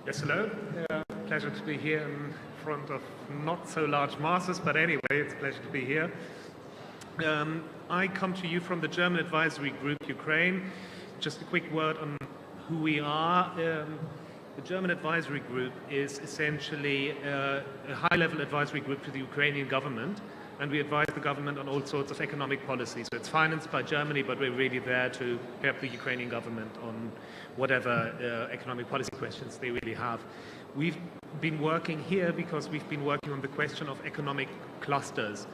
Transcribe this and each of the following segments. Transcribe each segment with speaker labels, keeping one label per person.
Speaker 1: Yes, hello. Pleasure to be here in front of not so large masses, but anyway, it's a pleasure to be here. I come to you from the German advisory group Ukraine. Just a quick word on who we are. The German advisory group is essentially a high-level advisory group to the Ukrainian government, and we advise the government on all sorts of economic policies. So it's financed by Germany, but we're really there to help the Ukrainian government on whatever economic policy questions they really have. We've been working here because we've been working on the question of economic clusters.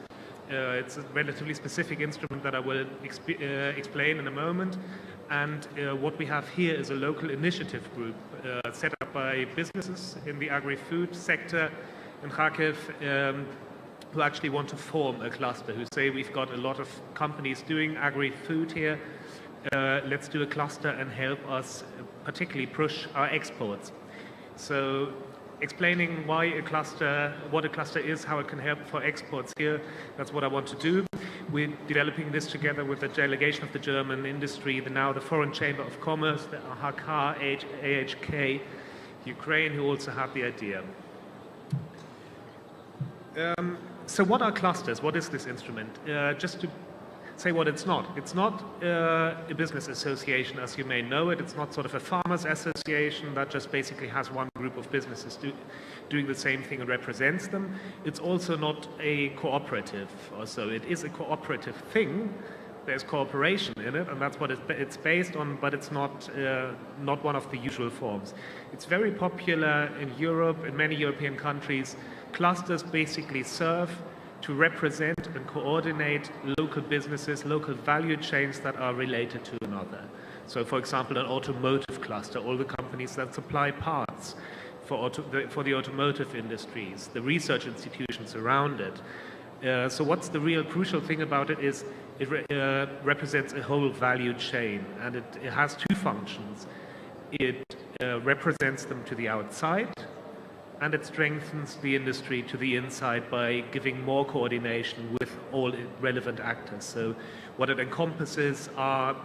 Speaker 1: It's a relatively specific instrument that I will explain in a moment. And what we have here is a local initiative group set up by businesses in the agri-food sector in Kharkov who actually want to form a cluster, who say we've got a lot of companies doing agri-food here. Let's do a cluster and help us particularly push our exports. So explaining why a cluster, what a cluster is, how it can help for exports here, that's what I want to do. We're developing this together with the delegation of the German industry, the Foreign Chamber of Commerce, the AHK, Ukraine, who also have the idea. So what are clusters? What is this instrument? Just to say what it's not. It's not a business association as you may know it. It's not sort of a farmers association that just basically has one group of businesses doing the same thing and represents them. It's also not a cooperative or so. It is a cooperative thing. There's cooperation in it, and that's what it's based on, but it's not one of the usual forms. It's very popular in Europe, in many European countries. Clusters basically serve to represent and coordinate local businesses, local value chains that are related to another. So, for example, an automotive cluster, all the companies that supply parts for the automotive industries, the research institutions around it. So what's the real crucial thing about it is it represents a whole value chain, and it has two functions. It represents them to the outside, and it strengthens the industry to the inside by giving more coordination with all relevant actors. So what it encompasses are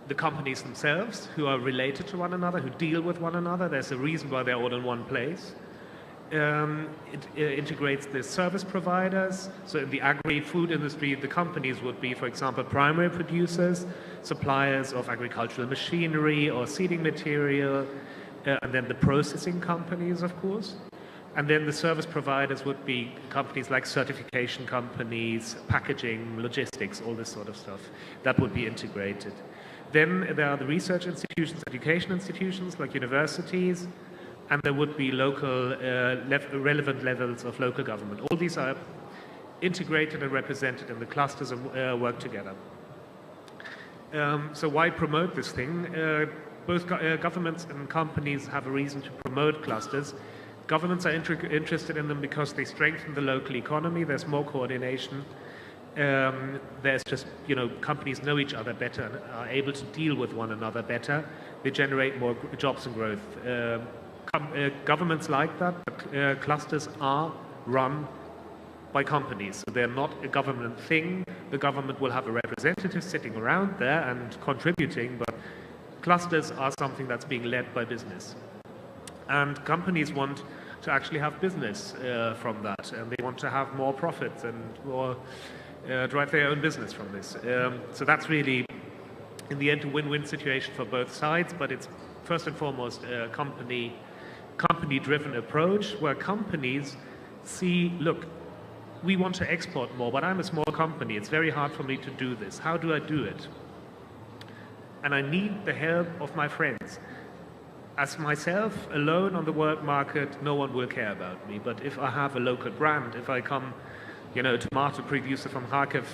Speaker 1: the companies themselves who are related to one another, who deal with one another. There's a reason why they're all in one place. It integrates the service providers. So in the agri-food industry, the companies would be, for example, primary producers, suppliers of agricultural machinery or seeding material, and then the processing companies, of course. And then the service providers would be companies like certification companies, packaging, logistics, all this sort of stuff. That would be integrated. Then there are the research institutions, education institutions like universities, and there would be local, relevant levels of local government. All these are integrated and represented in the clusters and work together. So why promote this thing? Both governments and companies have a reason to promote clusters. Governments are interested in them because they strengthen the local economy. There's more coordination. There's just, companies know each other better and are able to deal with one another better. They generate more jobs and growth. Governments like that, but clusters are run by companies. So they're not a government thing. The government will have a representative sitting around there and contributing, but clusters are something that's being led by business. And companies want to actually have business from that, and they want to have more profits and more drive their own business from this. So that's really, in the end, a win-win situation for both sides, but it's first and foremost a company-driven approach where companies see, look, we want to export more, but I'm a small company. It's very hard for me to do this. How do I do it? And I need the help of my friends. As myself, alone on the world market, no one will care about me. But if I have a local brand, if I come, a tomato producer from Kharkov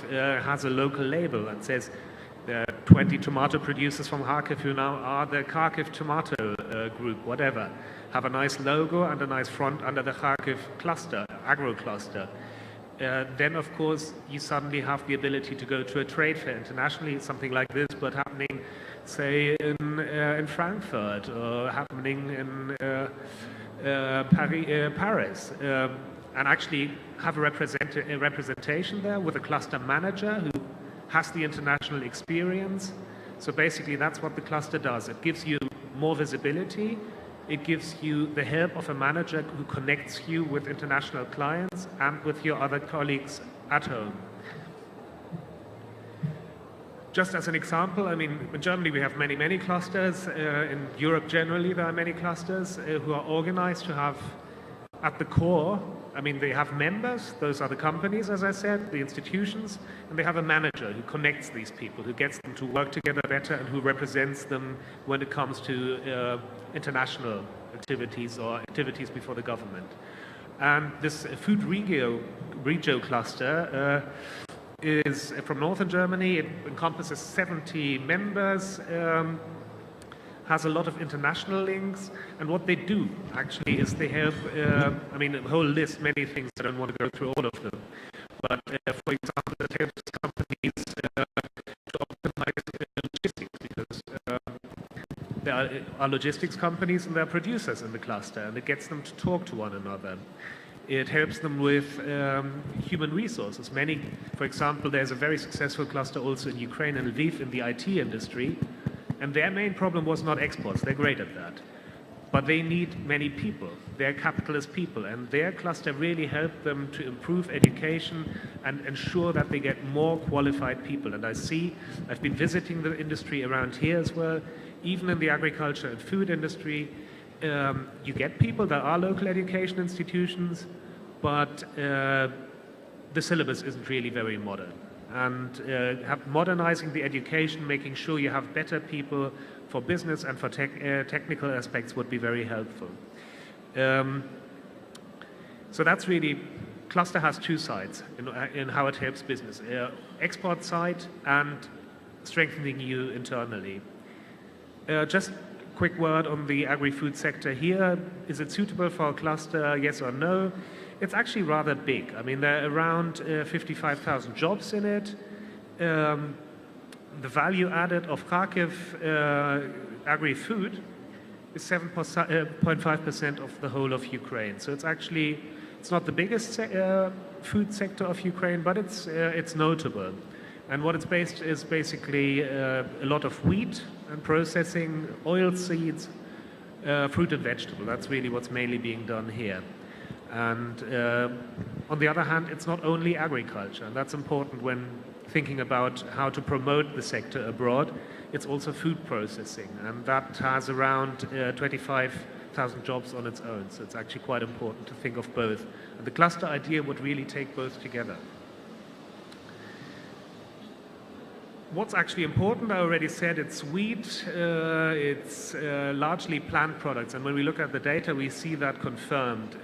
Speaker 1: has a local label that says there are 20 tomato producers from Kharkov who now are the Kharkov tomato group, whatever, have a nice logo and a nice front under the Kharkov cluster, agro-cluster. Then, of course, you suddenly have the ability to go to a trade fair internationally, something like this, but happening, say, in Frankfurt or happening in Paris, and actually have a representation there with a cluster manager who has the international experience. So basically, that's what the cluster does. It gives you more visibility. It gives you the help of a manager who connects you with international clients and with your other colleagues at home. Just as an example, I mean, in Germany we have many clusters. In Europe generally there are many clusters who are organized to have at the core, I mean, they have members, those are the companies, as I said, the institutions, and they have a manager who connects these people, who gets them to work together better and who represents them when it comes to international activities or activities before the government. And this food regio cluster is from northern Germany. It encompasses 70 members, has a lot of international links, and what they do actually is they help, I mean, a whole list, many things, I don't want to go through all of them, but for example, it helps companies to optimize logistics, because there are logistics companies and there are producers in the cluster, and it gets them to talk to one another. It helps them with human resources. For example, there's a very successful cluster also in Ukraine and Lviv in the IT industry, and their main problem was not exports. They're great at that. But they need many people. They're capitalist people, and their cluster really helped them to improve education and ensure that they get more qualified people. And I've been visiting the industry around here as well, even in the agriculture and food industry. You get people that are local education institutions, but the syllabus isn't really very modern. And modernizing the education, making sure you have better people for business and for technical aspects would be very helpful. So that's really, cluster has two sides in how it helps business. Export side and strengthening you internally. Just quick word on the agri-food sector here. Is it suitable for a cluster, yes or no? It's actually rather big. I mean, there are around 55,000 jobs in it. The value added of Kharkiv agri-food is 7.5% of the whole of Ukraine. So it's not the biggest food sector of Ukraine, but it's notable. And what it's based is basically a lot of wheat and processing, oil seeds, fruit and vegetable. That's really what's mainly being done here. And on the other hand, it's not only agriculture, and that's important when thinking about how to promote the sector abroad. It's also food processing, and that has around 25,000 jobs on its own. So it's actually quite important to think of both. And the cluster idea would really take both together. What's actually important, I already said, it's wheat, it's largely plant products, and when we look at the data, we see that confirmed.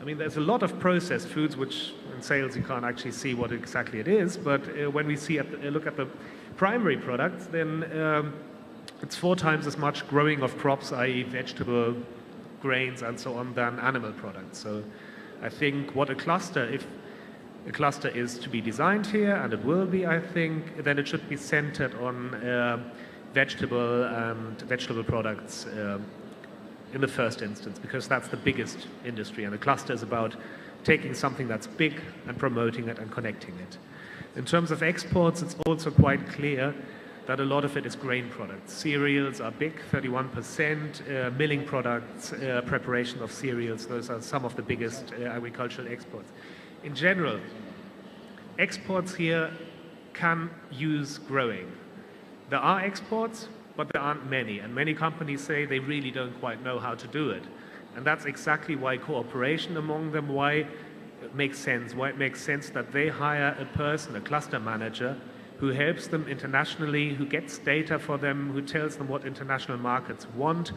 Speaker 1: I mean, there's a lot of processed foods, which in sales you can't actually see what exactly it is, but when we look at the primary products, then it's 4 times as much growing of crops, i.e. vegetable, grains, and so on, than animal products. So I think what a cluster, if a cluster is to be designed here, and it will be, I think, then it should be centered on vegetable products in the first instance, because that's the biggest industry, and a cluster is about taking something that's big and promoting it and connecting it. In terms of exports, it's also quite clear that a lot of it is grain products. Cereals are big, 31%, milling products, preparation of cereals, those are some of the biggest agricultural exports. In general, exports here can use growing. There are exports, but there aren't many, and many companies say they really don't quite know how to do it. And that's exactly why cooperation among them, why it makes sense that they hire a person, a cluster manager, who helps them internationally, who gets data for them, who tells them what international markets want,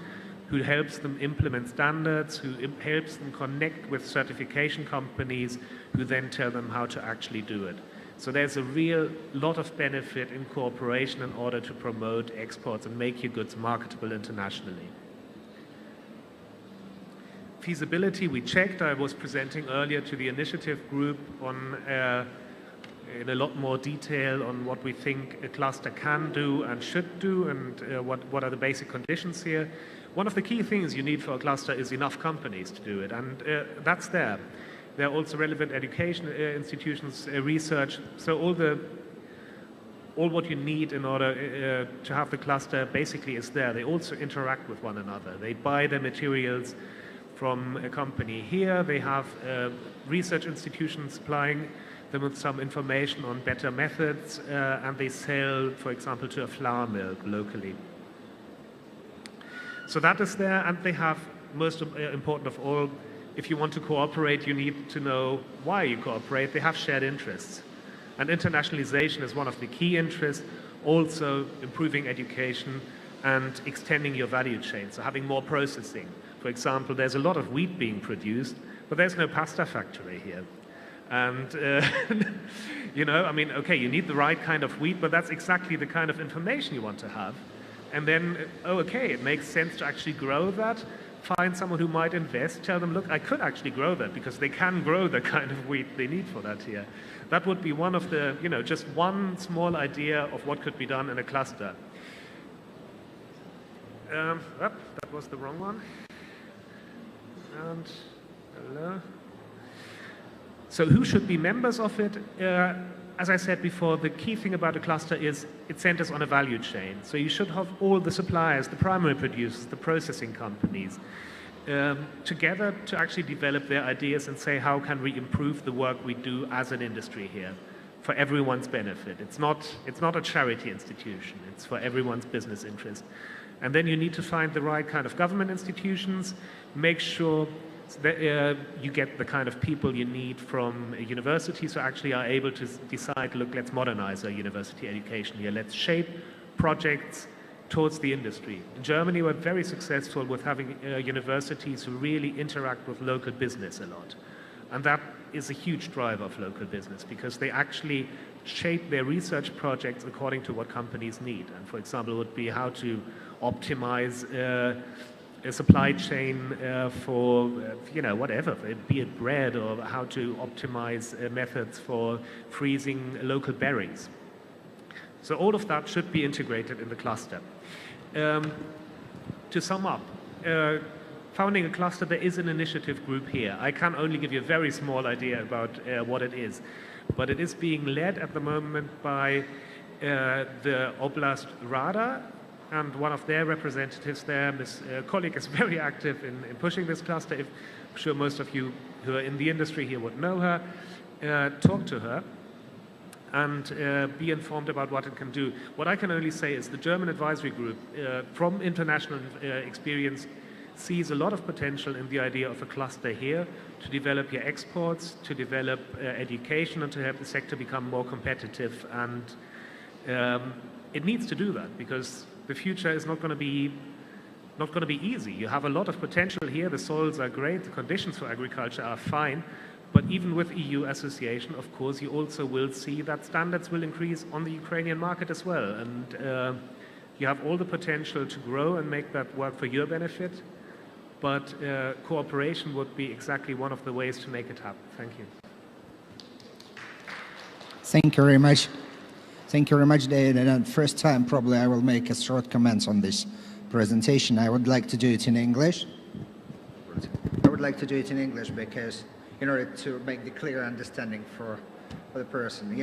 Speaker 1: who helps them implement standards, who helps them connect with certification companies, who then tell them how to actually do it. So there's a real lot of benefit in cooperation in order to promote exports and make your goods marketable internationally. Feasibility, we checked. I was presenting earlier to the initiative group on in a lot more detail on what we think a cluster can do and should do, and what are the basic conditions here. One of the key things you need for a cluster is enough companies to do it, and that's there. There are also relevant education institutions, research, so all the all what you need in order to have the cluster basically is there. They also interact with one another. They buy their materials from a company here. They have research institutions supplying them with some information on better methods, and they sell, for example, to a flour mill locally. So that is there, and they have, most important of all, if you want to cooperate, you need to know why you cooperate. They have shared interests. And internationalization is one of the key interests, also improving education and extending your value chain, so having more processing. For example, there's a lot of wheat being produced, but there's no pasta factory here. And, you know, I mean, okay, you need the right kind of wheat, but that's exactly the kind of information you want to have. And then, oh, okay, it makes sense to actually grow that. Find someone who might invest, tell them, look, I could actually grow that because they can grow the kind of wheat they need for that here. That would be one of the, you know, just one small idea of what could be done in a cluster. That was the wrong one. And, hello. So who should be members of it? As I said before, the key thing about a cluster is it centers on a value chain. So you should have all the suppliers, the primary producers, the processing companies, together to actually develop their ideas and say, how can we improve the work we do as an industry here for everyone's benefit? It's not a charity institution. It's for everyone's business interest. And then you need to find the right kind of government institutions, make sure that you get the kind of people you need from universities who actually are able to decide, look, let's modernize our university education here. Let's shape projects towards the industry. In Germany, we're very successful with having universities who really interact with local business a lot. And that is a huge driver of local business because they actually shape their research projects according to what companies need. And for example, it would be how to optimize a supply chain for, you know, whatever, be it bread, or how to optimize methods for freezing local berries. So all of that should be integrated in the cluster. To sum up, founding a cluster, there is an initiative group here. I can only give you a very small idea about what it is, but it is being led at the moment by the Oblast Rada, and one of their representatives there, this colleague, is very active in pushing this cluster. I'm sure most of you who are in the industry here would know her. Talk to her and be informed about what it can do. What I can only say is the German advisory group, from international experience, sees a lot of potential in the idea of a cluster here to develop your exports, to develop education, and to help the sector become more competitive. And it needs to do that because the future is not going to be easy. You have a lot of potential here. The soils are great. The conditions for agriculture are fine. But even with EU association, of course, you also will see that standards will increase on the Ukrainian market as well. And you have all the potential to grow and make that work for your benefit. But cooperation would be exactly one of the ways to make it happen. Thank you.
Speaker 2: Thank you very much. Thank you very much, David. And first time, probably I will make a short comments on this presentation. I would like to do it in English. I would like to do it in English because in order to make the clear understanding for the person.